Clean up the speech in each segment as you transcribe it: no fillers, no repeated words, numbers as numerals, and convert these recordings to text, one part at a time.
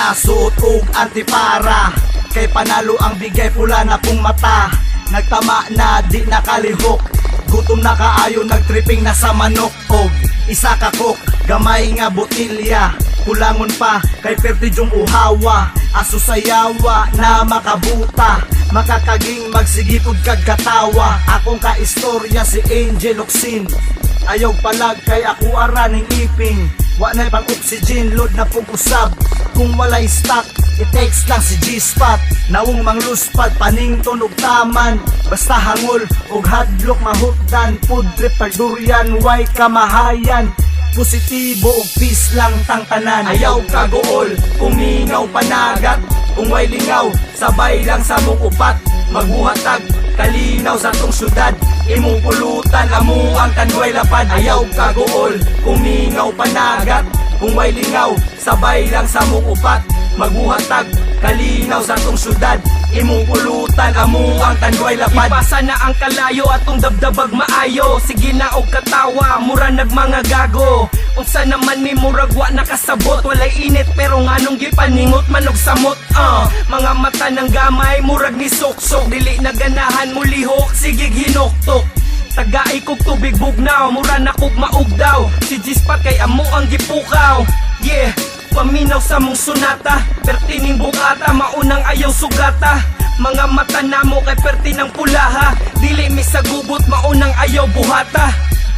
nasuot og antipara, kay panalo ang bigay pula na pong mata. Nagtama na di nakalihok, gutom na kaayo nagtripping na sa manok. Og isa ka cook, gamay nga botilya, kulangon pa kay pertidyong uhawa. Aso sayawa na makabuta, makakaging magsigipod kag katawa. Akong kaistorya si Angel Locsin, ayaw palag kay ako araning iping. Wa na pang oxygen, load na pong usab. Kung walay stock, i-text lang si G-Spot. Nawong mangluspad, paning tunog taman. Basta hangol, og hadlok mahutdan. Food trip pag durian, way kamahayan. Positibo og peace lang tang tanan. Ayaw kagool, kumingaw panagat. Kung way lingaw, sabay lang sa mong upat. Magbuhatag, kalinaw sa tong syudad. Imong pulutan, amo ang kanway lapad. Ayaw kagool, kumingaw panagat. Kung way lingaw, sabay lang sa mong upat. Magbuhatag, kalinaw sa tong syudad. Imong pulutan, amo ang tanduay lapad. Ipasa na ang kalayo atong dabdabag maayo. Sige na og katawa, mura nagmanga gago. Unsa naman ni murag wa nakasabot. Walay init pero nganong gipaningot manog samot. Mga mata ng gamay, murag ni sok-sok. Dili na ganahan mo lihok, sige hinoktok. Tagay kog tubig bugnaw, mura na kog maugdaw. Si G-Spot kay amo ang gipukaw. Yeah, paminaw sa mong sunata, pertining bukata, maunang ayaw sugata. Mga mata namo kay perti ng pulaha, dili mi sa gubot, maunang ayaw buhata.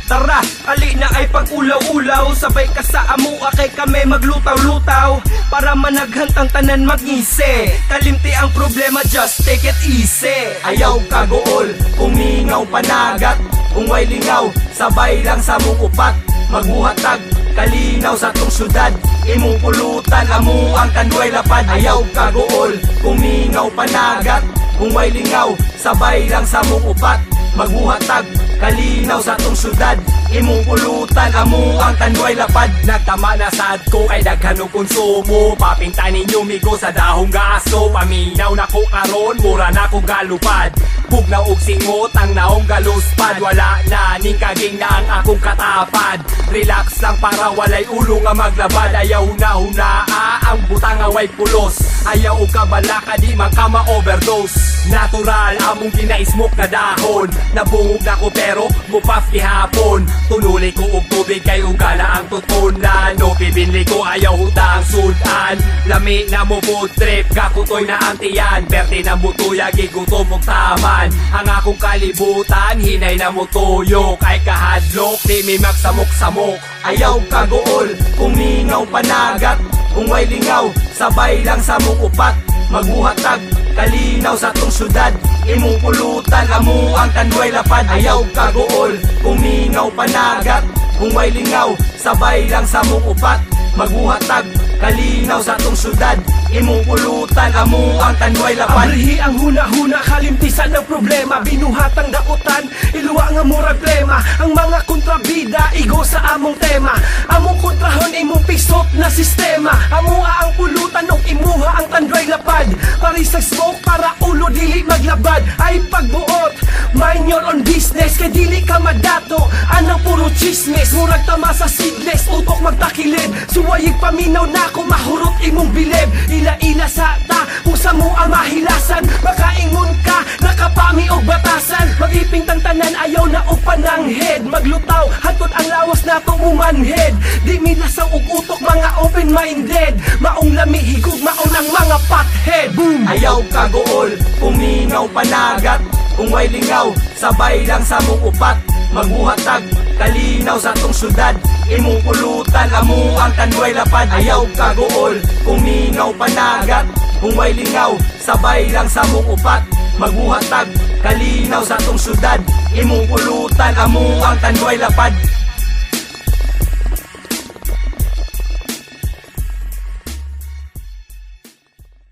Tara, ali na ay pag-ulaw-ulaw, sabay ka sa amua kay kami maglutaw-lutaw. Para managhantang tanan mag-ise, kalimti ang problema, just take it easy. Ayaw kagool, kumingaw panagat. Kung way lingaw, sabay lang sa mong upat. Magbuhatag, kalinaw sa tong syudad. Imong pulutan, amo ang kanway lapad. Ayaw kagool, kumingaw panagat. Kung way lingaw, sabay lang sa mong upat. Magbuhatag, kalinaw sa tong syudad. Imong pulutan, amo ang tanduay lapad. Nagtama na sad ko kay daghan og konsumo. Papinta ninyo migo sa dahong gaso. Paminaw na ko karon, mura na ko galupad. Bugnaw og singot ang naong galuspad. Wala na ning kaging na ang akong katapad. Relax lang para walay ulo nga maglabad. Ayaw hunaa ang butang nga way pulos. Ayaw og kabala ka di man ka ma-overdose. Natural among gina-smoke na dahon. Nabungog na ko pero mupaf gihapon. Tunuli ko og tubig kay ugala ang tutunan. No pibinli ko ayaw hutang sudan. Lami na mo food trip, kakutoy na ang tiyan. Perti na mo tuya, gigutom og taman. Ang akong kalibutan, hinay na mo tuyo. Kay kahadlok, di mi magsamok-samok. Ayaw kagool, kumingaw panagat. Kung way lingaw, sabay lang sa mong upat. Magbuhatag, kalinaw sa tong syudad. Imong pulutan, amo ang tanduay lapad. Ayaw kagool, kumingaw panagat. Kung way lingaw, sabay lang sa mong upat. Magbuhatag, kalinaw sa tong syudad. Imong pulutan, amo ang tanduay lapad. Abrihi ang huna-huna, kalimtisan ng problema. Binuhatang dautan, iluwa nga murag plema. Ang mga kontrabida, igo sa among tema. Among kontrahon, imong pisot na sistema. Amua ang pulutan, og imuha ang tanduay lapad. Parisag smoke, para ulo dili maglabad. Ay pagbuot, mind your own business. Kay dili ka madato, anang puro chismis. Murag tama sa seedless, utok magtakilid. Suwayig paminaw na ako, mahurot imong bilib. Ila-ila sa ta, kung sa mo ang mahilasan. Makaingon ka, nakapami og batasan. Mag-iping tang tanan, ayaw na upan ng head. Maglutaw, hatod ang lawas na tumumanhead. Di milasaw og utok, mga open-minded. Maong lami, higug, maong ang mga pothead. Boom! Ayaw kagool, kumingaw panagat. Kung way lingaw, sabay lang sa mong upat. Magbuhatag, kalinaw sa tong syudad. Imong pulutan, amo ang tanduay lapad. Ayaw kagool, kumingaw panagat. Kung way lingaw, sabay lang sa mong upat. Magbuhatag, kalinaw sa tong syudad. Imong pulutan, amo ang tanduay lapad.